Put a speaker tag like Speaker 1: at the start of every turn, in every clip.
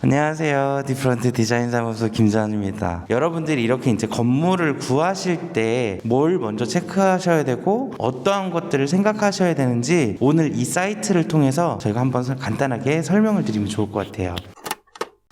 Speaker 1: 안녕하세요. 디프런트 디자인 사무소 김재환입니다. 여러분들이 이렇게 이제 건물을 구하실 때 뭘 먼저 체크하셔야 되고 어떠한 것들을 생각하셔야 되는지 오늘 이 사이트를 통해서 저희가 한번 간단하게 설명을 드리면 좋을 것 같아요.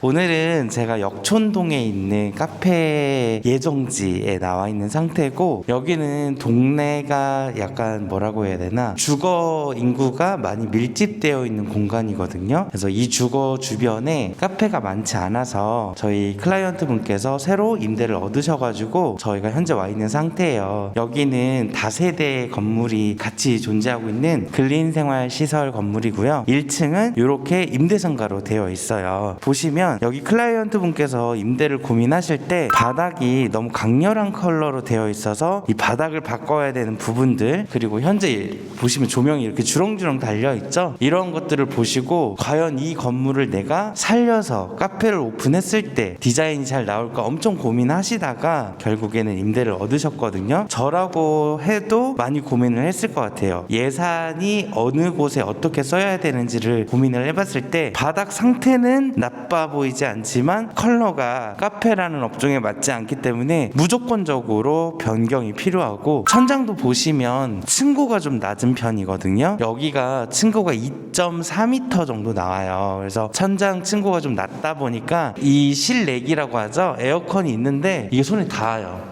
Speaker 1: 오늘은 제가 역촌동에 있는 카페 예정지에 나와 있는 상태고, 여기는 동네가 약간 뭐라고 해야 되나, 주거 인구가 많이 밀집되어 있는 공간이거든요. 그래서 이 주거 주변에 카페가 많지 않아서 저희 클라이언트 분께서 새로 임대를 얻으셔가지고 저희가 현재 와 있는 상태예요. 여기는 다세대 건물이 같이 존재하고 있는 근린생활시설 건물이고요. 1층은 이렇게 임대상가로 되어 있어요. 보시면 여기 클라이언트 분께서 임대를 고민하실 때 바닥이 너무 강렬한 컬러로 되어 있어서 이 바닥을 바꿔야 되는 부분들, 그리고 현재 보시면 조명이 이렇게 주렁주렁 달려 있죠. 이런 것들을 보시고 과연 이 건물을 내가 살려서 카페를 오픈했을 때 디자인이 잘 나올까 엄청 고민하시다가 결국에는 임대를 얻으셨거든요. 저라고 해도 많이 고민을 했을 것 같아요. 예산이 어느 곳에 어떻게 써야 되는지를 고민을 해봤을 때 바닥 상태는 나빠 보이지 않지만 컬러가 카페라는 업종에 맞지 않기 때문에 무조건적으로 변경이 필요하고, 천장도 보시면 층고가 좀 낮은 편이거든요. 여기가 층고가 2.4m 정도 나와요. 그래서 천장 층고가 좀 낮다 보니까 이 실내기라고 하죠. 에어컨이 있는데 이게 손에 닿아요.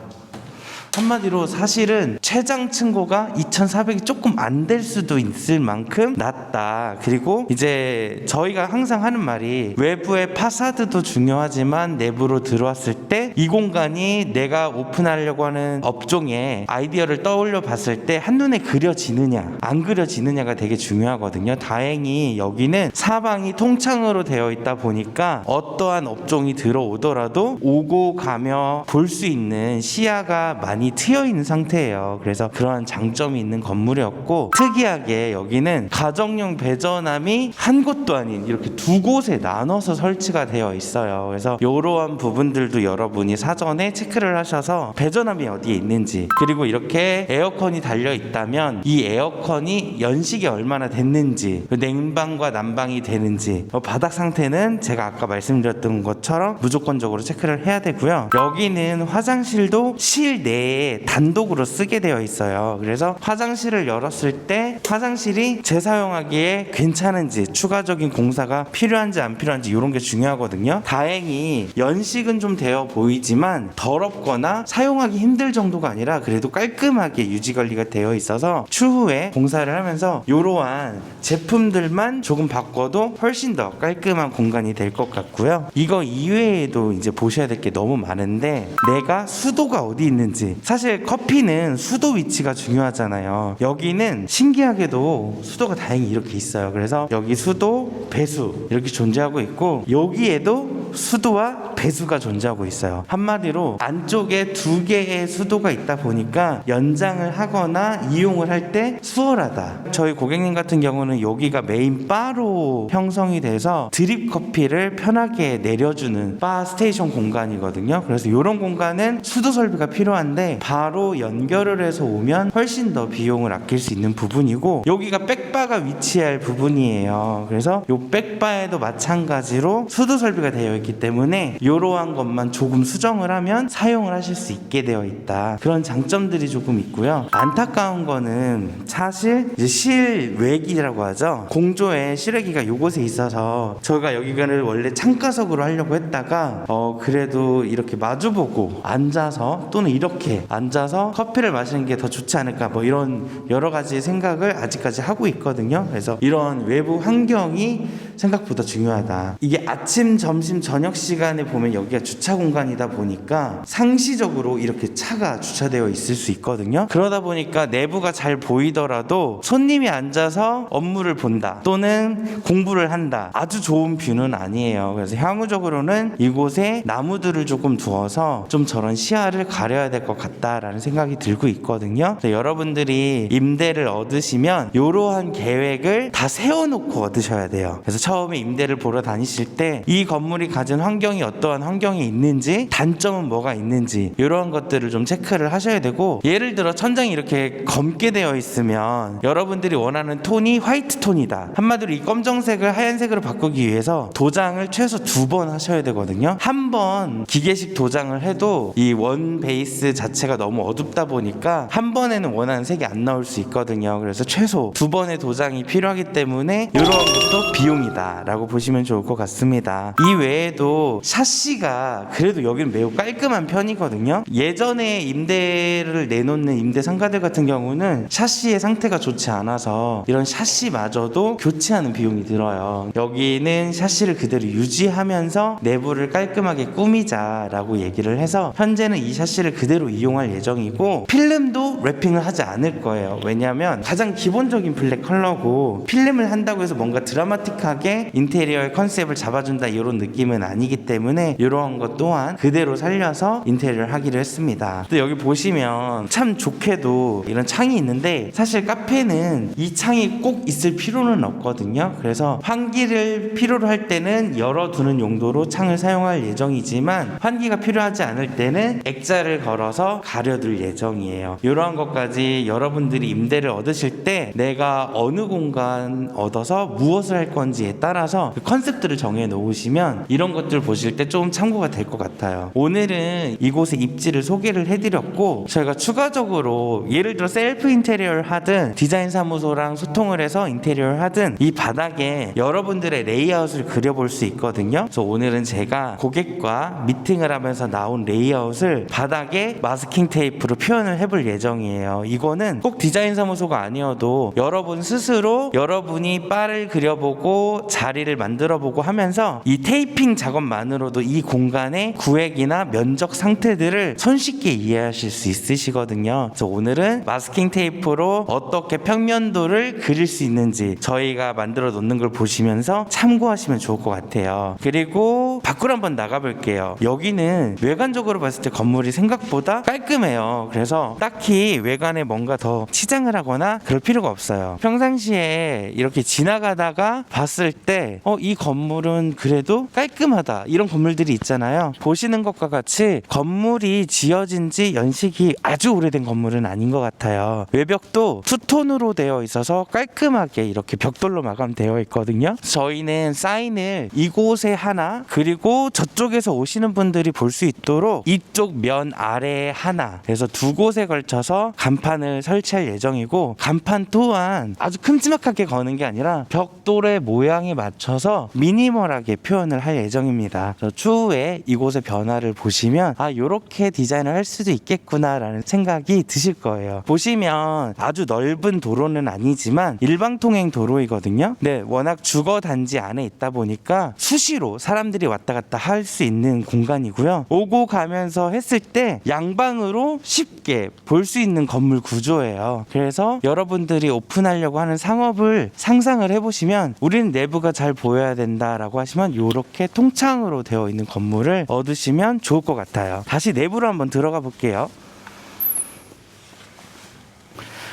Speaker 1: 한마디로 사실은 최장 층고가 2,400이 조금 안 될 수도 있을 만큼 낮다. 그리고 이제 저희가 항상 하는 말이, 외부의 파사드도 중요하지만 내부로 들어왔을 때 이 공간이 내가 오픈하려고 하는 업종의 아이디어를 떠올려 봤을 때 한눈에 그려지느냐 안 그려지느냐가 되게 중요하거든요. 다행히 여기는 사방이 통창으로 되어 있다 보니까 어떠한 업종이 들어오더라도 오고 가며 볼 수 있는 시야가 많이 트여 있는 상태예요. 그래서 그러한 장점이 있는 건물이었고, 특이하게 여기는 가정용 배전함이 한 곳도 아닌 이렇게 두 곳에 나눠서 설치가 되어 있어요. 그래서 이러한 부분들도 여러분이 사전에 체크를 하셔서 배전함이 어디에 있는지, 그리고 이렇게 에어컨이 달려 있다면 이 에어컨이 연식이 얼마나 됐는지, 냉방과 난방이 되는지, 바닥 상태는 제가 아까 말씀드렸던 것처럼 무조건적으로 체크를 해야 되고요. 여기는 화장실도 실내에 단독으로 쓰게 되어 있어요. 그래서 화장실을 열었을 때 화장실이 재사용하기에 괜찮은지, 추가적인 공사가 필요한지 안 필요한지 이런 게 중요하거든요. 다행히 연식은 좀 되어 보이지만 더럽거나 사용하기 힘들 정도가 아니라 그래도 깔끔하게 유지 관리가 되어 있어서 추후에 공사를 하면서 이러한 제품들만 조금 바꿔도 훨씬 더 깔끔한 공간이 될 것 같고요. 이거 이외에도 이제 보셔야 될 게 너무 많은데, 내가 수도가 어디 있는지, 사실 커피는 수도 위치가 중요하잖아요. 여기는 신기하게도 수도가 다행히 이렇게 있어요. 그래서 여기 수도, 배수 이렇게 존재하고 있고, 여기에도 수도와 배수가 존재하고 있어요. 한마디로 안쪽에 두 개의 수도가 있다 보니까 연장을 하거나 이용을 할 때 수월하다. 저희 고객님 같은 경우는 여기가 메인 바로 형성이 돼서 드립 커피를 편하게 내려주는 바 스테이션 공간이거든요. 그래서 이런 공간은 수도 설비가 필요한데 바로 연결을 해서 오면 훨씬 더 비용을 아낄 수 있는 부분이고, 여기가 백바가 위치할 부분이에요. 그래서 이 백바에도 마찬가지로 수도 설비가 되어 있기 때문에 이러한 것만 조금 수정을 하면 사용을 하실 수 있게 되어 있다. 그런 장점들이 조금 있고요. 안타까운 거는 사실 이제 실외기라고 하죠. 공조에 실외기가 이곳에 있어서 저희가 여기를 원래 창가석으로 하려고 했다가 그래도 이렇게 마주보고 앉아서, 또는 이렇게 앉아서 커피를 마시는 게 더 좋지 않을까, 뭐 이런 여러 가지 생각을 아직까지 하고 있거든요. 그래서 이런 외부 환경이 생각보다 중요하다. 이게 아침, 점심, 저녁 시간에 보면 여기가 주차 공간이다 보니까 상시적으로 이렇게 차가 주차되어 있을 수 있거든요. 그러다 보니까 내부가 잘 보이더라도 손님이 앉아서 업무를 본다 또는 공부를 한다, 아주 좋은 뷰는 아니에요. 그래서 향후적으로는 이곳에 나무들을 조금 두어서 좀 저런 시야를 가려야 될 것 같다라는 생각이 들고 있거든요. 여러분들이 임대를 얻으시면 이러한 계획을 다 세워놓고 얻으셔야 돼요. 그래서 처음에 임대를 보러 다니실 때 이 건물이 가진 환경이 어떠한 환경이 있는지, 단점은 뭐가 있는지 이런 것들을 좀 체크를 하셔야 되고, 예를 들어 천장이 이렇게 검게 되어 있으면 여러분들이 원하는 톤이 화이트 톤이다. 한마디로 이 검정색을 하얀색으로 바꾸기 위해서 도장을 최소 2번 하셔야 되거든요. 한 번 기계식 도장을 해도 이 원 베이스 자체가 너무 어둡다 보니까 한 번에는 원하는 색이 안 나올 수 있거든요. 그래서 최소 2번의 도장이 필요하기 때문에 이런 것도 비용이다 라고 보시면 좋을 것 같습니다. 이 외에도 샤시가 그래도 여기는 매우 깔끔한 편이거든요. 예전에 임대를 내놓는 임대 상가들 같은 경우는 샤시의 상태가 좋지 않아서 이런 샤시마저도 교체하는 비용이 들어요. 여기는 샤시를 그대로 유지하면서 내부를 깔끔하게 꾸미자라고 얘기를 해서 현재는 이 샤시를 그대로 이용할 예정이고, 필름도 랩핑을 하지 않을 거예요. 왜냐하면 가장 기본적인 블랙 컬러고, 필름을 한다고 해서 뭔가 드라마틱하게 인테리어의 컨셉을 잡아준다 이런 느낌은 아니기 때문에 이러한 것 또한 그대로 살려서 인테리어를 하기로 했습니다. 또 여기 보시면 참 좋게도 이런 창이 있는데, 사실 카페는 이 창이 꼭 있을 필요는 없거든요. 그래서 환기를 필요로 할 때는 열어두는 용도로 창을 사용할 예정이지만, 환기가 필요하지 않을 때는 액자를 걸어서 가려둘 예정이에요. 이러한 것까지 여러분들이 임대를 얻으실 때 내가 어느 공간 얻어서 무엇을 할 건지에 따라서 그 컨셉들을 정해 놓으시면 이런 것들 보실 때 좀 참고가 될 것 같아요. 오늘은 이곳의 입지를 소개를 해드렸고, 저희가 추가적으로 예를 들어 셀프 인테리어를 하든 디자인 사무소랑 소통을 해서 인테리어를 하든 이 바닥에 여러분들의 레이아웃을 그려볼 수 있거든요. 그래서 오늘은 제가 고객과 미팅을 하면서 나온 레이아웃을 바닥에 마스킹 테이프로 표현을 해볼 예정이에요. 이거는 꼭 디자인 사무소가 아니어도 여러분 스스로 여러분이 바를 그려보고 자리를 만들어보고 하면서 이 테이핑 작업만으로도 이 공간의 구획이나 면적 상태들을 손쉽게 이해하실 수 있으시거든요. 그래서 오늘은 마스킹 테이프로 어떻게 평면도를 그릴 수 있는지 저희가 만들어 놓는 걸 보시면서 참고하시면 좋을 것 같아요. 그리고 밖으로 한번 나가볼게요. 여기는 외관적으로 봤을 때 건물이 생각보다 깔끔해요. 그래서 딱히 외관에 뭔가 더 치장을 하거나 그럴 필요가 없어요. 평상시에 이렇게 지나가다가 봤을 때 이 건물은 그래도 깔끔하다, 이런 건물들이 있잖아요. 보시는 것과 같이 건물이 지어진 지 연식이 아주 오래된 건물은 아닌 것 같아요. 외벽도 투톤으로 되어 있어서 깔끔하게 이렇게 벽돌로 마감되어 있거든요. 저희는 사인을 이곳에 하나, 그리고 저쪽에서 오시는 분들이 볼 수 있도록 이쪽 면 아래에 하나, 그래서 2곳에 걸쳐서 간판을 설치할 예정이고, 간판 또한 아주 큼지막하게 거는 게 아니라 벽돌의 모양에 맞춰서 미니멀하게 표현을 할 예정입니다. 추후에 이곳의 변화를 보시면 요렇게 디자인을 할 수도 있겠구나 라는 생각이 드실 거예요. 보시면 아주 넓은 도로는 아니지만 일방통행 도로이거든요. 네, 워낙 주거단지 안에 있다 보니까 수시로 사람들이 왔다 갔다 할 수 있는 공간이고요. 오고 가면서 했을 때 양방으로 쉽게 볼 수 있는 건물 구조예요. 그래서 여러분들이 오픈하려고 하는 상업을 상상을 해보시면, 우리는 내부가 잘 보여야 된다라고 하시면 이렇게 통창으로 되어 있는 건물을 얻으시면 좋을 것 같아요. 다시 내부로 한번 들어가 볼게요.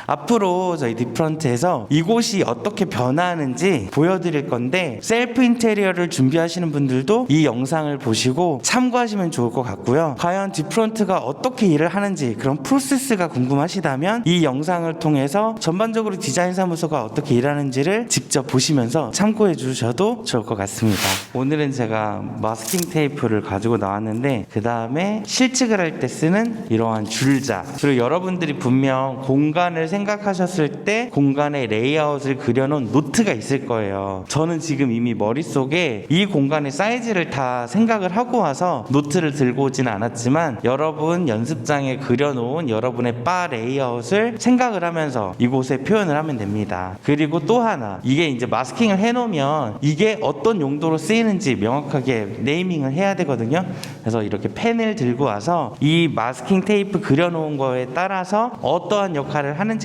Speaker 1: 앞으로 저희 디프런트에서 이곳이 어떻게 변화하는지 보여드릴 건데, 셀프 인테리어를 준비하시는 분들도 이 영상을 보시고 참고하시면 좋을 것 같고요. 과연 디프런트가 어떻게 일을 하는지 그런 프로세스가 궁금하시다면 이 영상을 통해서 전반적으로 디자인 사무소가 어떻게 일하는지를 직접 보시면서 참고해 주셔도 좋을 것 같습니다. 오늘은 제가 마스킹 테이프를 가지고 나왔는데, 그 다음에 실측을 할 때 쓰는 이러한 줄자, 그리고 여러분들이 분명 공간을 생각하셨을 때 공간의 레이아웃을 그려놓은 노트가 있을 거예요. 저는 지금 이미 머릿속에 이 공간의 사이즈를 다 생각을 하고 와서 노트를 들고 오지는 않았지만, 여러분 연습장에 그려놓은 여러분의 바 레이아웃을 생각을 하면서 이곳에 표현을 하면 됩니다. 그리고 또 하나, 이게 이제 마스킹을 해놓으면 이게 어떤 용도로 쓰이는지 명확하게 네이밍을 해야 되거든요. 그래서 이렇게 펜을 들고 와서 이 마스킹 테이프 그려놓은 거에 따라서 어떠한 역할을 하는지까지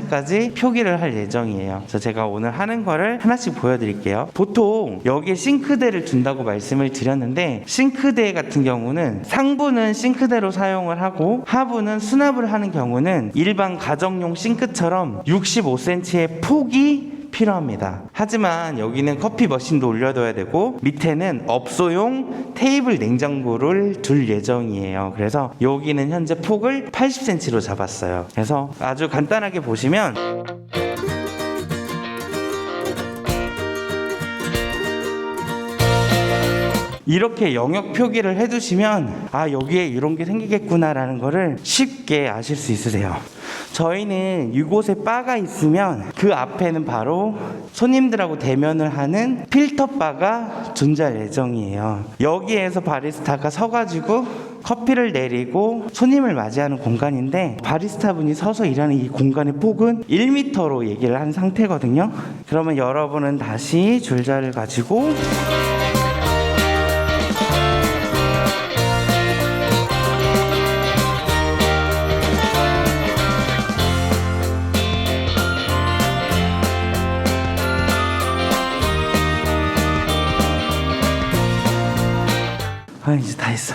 Speaker 1: 표기를 할 예정이에요. 그래서 제가 오늘 하는 거를 하나씩 보여드릴게요. 보통 여기에 싱크대를 둔다고 말씀을 드렸는데, 싱크대 같은 경우는 상부는 싱크대로 사용을 하고 하부는 수납을 하는 경우는 일반 가정용 싱크처럼 65cm의 폭이 필요합니다. 하지만 여기는 커피 머신도 올려둬야 되고 밑에는 업소용 테이블 냉장고를 둘 예정이에요. 그래서 여기는 현재 폭을 80cm로 잡았어요. 그래서 아주 간단하게 보시면 이렇게 영역 표기를 해두시면 아, 여기에 이런 게 생기겠구나 라는 거를 쉽게 아실 수 있으세요. 저희는 이곳에 바가 있으면 그 앞에는 바로 손님들하고 대면을 하는 필터 바가 존재할 예정이에요. 여기에서 바리스타가 서가지고 커피를 내리고 손님을 맞이하는 공간인데, 바리스타 분이 서서 일하는 이 공간의 폭은 1m로 얘기를 한 상태거든요. 그러면 여러분은 다시 줄자를 가지고 이제 다 했어.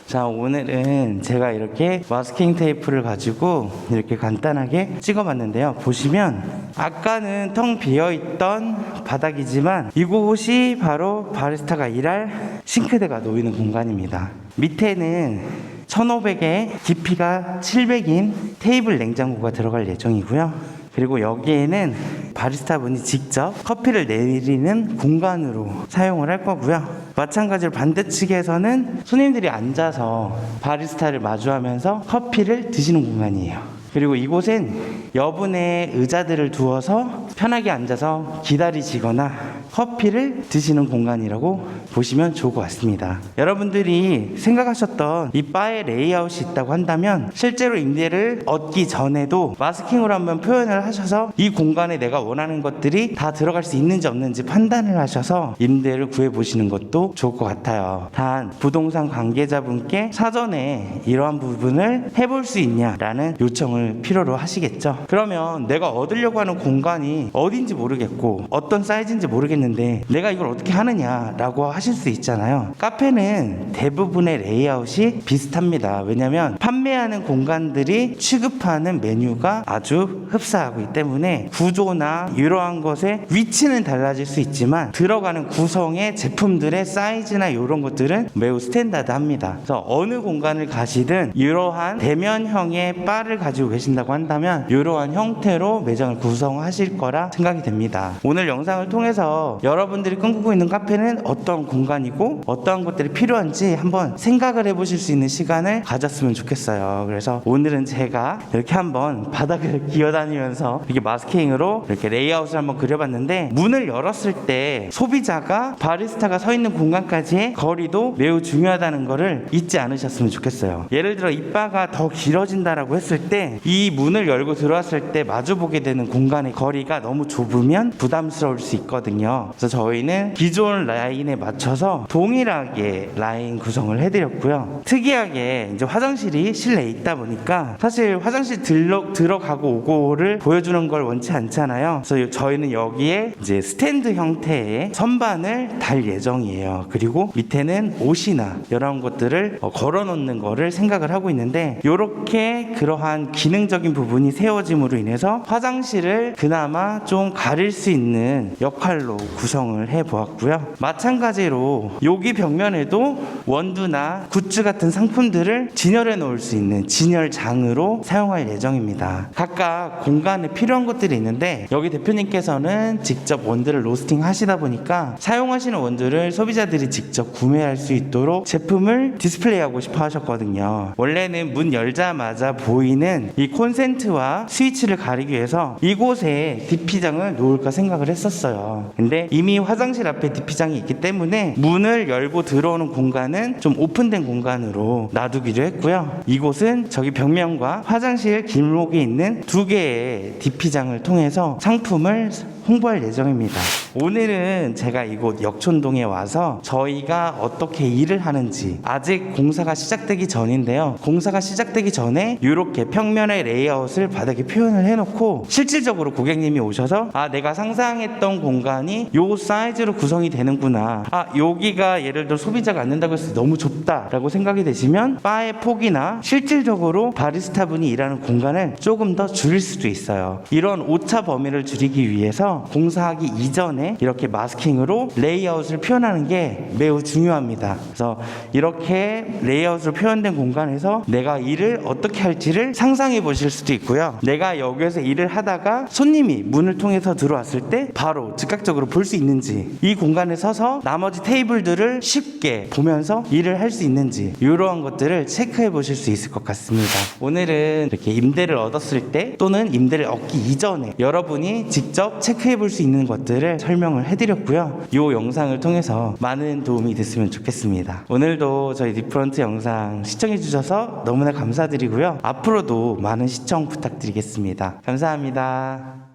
Speaker 1: 자, 오늘은 제가 이렇게 마스킹 테이프를 가지고 이렇게 간단하게 찍어봤는데요. 보시면 아까는 텅 비어있던 바닥이지만 이곳이 바로 바리스타가 일할 싱크대가 놓이는 공간입니다. 밑에는 1500에 깊이가 700인 테이블 냉장고가 들어갈 예정이고요. 그리고 여기에는 바리스타 분이 직접 커피를 내리는 공간으로 사용을 할 거고요. 마찬가지로 반대측에서는 손님들이 앉아서 바리스타를 마주하면서 커피를 드시는 공간이에요. 그리고 이곳엔 여분의 의자들을 두어서 편하게 앉아서 기다리시거나 커피를 드시는 공간이라고 보시면 좋을 것 같습니다. 여러분들이 생각하셨던 이 바의 레이아웃이 있다고 한다면 실제로 임대를 얻기 전에도 마스킹으로 한번 표현을 하셔서 이 공간에 내가 원하는 것들이 다 들어갈 수 있는지 없는지 판단을 하셔서 임대를 구해보시는 것도 좋을 것 같아요. 단 부동산 관계자분께 사전에 이러한 부분을 해볼 수 있냐라는 요청을 필요로 하시겠죠. 그러면 내가 얻으려고 하는 공간이 어딘지 모르겠고 어떤 사이즈인지 모르겠는데 내가 이걸 어떻게 하느냐라고 하실 수 있잖아요. 카페는 대부분의 레이아웃이 비슷합니다. 왜냐하면 판매하는 공간들이 취급하는 메뉴가 아주 흡사하기 때문에 구조나 이러한 것의 위치는 달라질 수 있지만 들어가는 구성의 제품들의 사이즈나 이런 것들은 매우 스탠다드합니다. 그래서 어느 공간을 가시든 이러한 대면형의 바를 가지고 계신다고 한다면 이러한 형태로 매장을 구성하실 거라 생각이 됩니다. 오늘 영상을 통해서 여러분들이 꿈꾸고 있는 카페는 어떤 공간이고 어떠한 것들이 필요한지 한번 생각을 해보실 수 있는 시간을 가졌으면 좋겠어요. 그래서 오늘은 제가 이렇게 한번 바닥을 기어다니면서 이렇게 마스킹으로 이렇게 레이아웃을 한번 그려봤는데, 문을 열었을 때 소비자가 바리스타가 서 있는 공간까지의 거리도 매우 중요하다는 거를 잊지 않으셨으면 좋겠어요. 예를 들어 이 바가 더 길어진다라고 했을 때 이 문을 열고 들어왔을 때 마주보게 되는 공간의 거리가 너무 좁으면 부담스러울 수 있거든요. 그래서 저희는 기존 라인에 맞춰서 동일하게 라인 구성을 해드렸고요. 특이하게 이제 화장실이 실내에 있다 보니까 사실 화장실 들어가고 오고를 보여주는 걸 원치 않잖아요. 그래서 저희는 여기에 이제 스탠드 형태의 선반을 달 예정이에요. 그리고 밑에는 옷이나 이런 것들을 걸어 놓는 거를 생각을 하고 있는데, 이렇게 그러한 기능적인 부분이 세워짐으로 인해서 화장실을 그나마 좀 가릴 수 있는 역할로 구성을 해보았고요. 마찬가지로 여기 벽면에도 원두나 굿즈 같은 상품들을 진열해 놓을 수 있는 진열장으로 사용할 예정입니다. 각각 공간에 필요한 것들이 있는데, 여기 대표님께서는 직접 원두를 로스팅 하시다 보니까 사용하시는 원두를 소비자들이 직접 구매할 수 있도록 제품을 디스플레이하고 싶어 하셨거든요. 원래는 문 열자마자 보이는 이 콘센트와 스위치를 가리기 위해서 이곳에 DP장을 놓을까 생각을 했었어요. 근데 이미 화장실 앞에 DP장이 있기 때문에 문을 열고 들어오는 공간은 좀 오픈된 공간으로 놔두기로 했고요. 이곳은 저기 벽면과 화장실 길목에 있는 두 개의 DP장을 통해서 상품을 홍보할 예정입니다. 오늘은 제가 이곳 역촌동에 와서 저희가 어떻게 일을 하는지, 아직 공사가 시작되기 전인데요, 공사가 시작되기 전에 이렇게 평면의 레이아웃을 바닥에 표현을 해놓고 실질적으로 고객님이 오셔서 내가 상상했던 공간이 요 사이즈로 구성이 되는구나, 여기가 예를 들어 소비자가 앉는다고 해서 너무 좁다 라고 생각이 되시면 바의 폭이나 실질적으로 바리스타 분이 일하는 공간을 조금 더 줄일 수도 있어요. 이런 오차 범위를 줄이기 위해서 공사하기 이전에 이렇게 마스킹으로 레이아웃을 표현하는 게 매우 중요합니다. 그래서 이렇게 레이아웃으로 표현된 공간에서 내가 일을 어떻게 할지를 상상해 보실 수도 있고요, 내가 여기에서 일을 하다가 손님이 문을 통해서 들어왔을 때 바로 즉각적으로 볼 수 있는지, 이 공간에 서서 나머지 테이블들을 쉽게 보면서 일을 할 수 있는지, 이러한 것들을 체크해 보실 수 있을 것 같습니다. 오늘은 이렇게 임대를 얻었을 때 또는 임대를 얻기 이전에 여러분이 직접 체크해 볼 수 있는 것들을 설명을 해드렸고요, 이 영상을 통해서 많은 도움이 됐으면 좋겠습니다. 오늘도 저희 디프런트 영상 시청해 주셔서 너무나 감사드리고요, 앞으로도 많은 시청 부탁드리겠습니다. 감사합니다.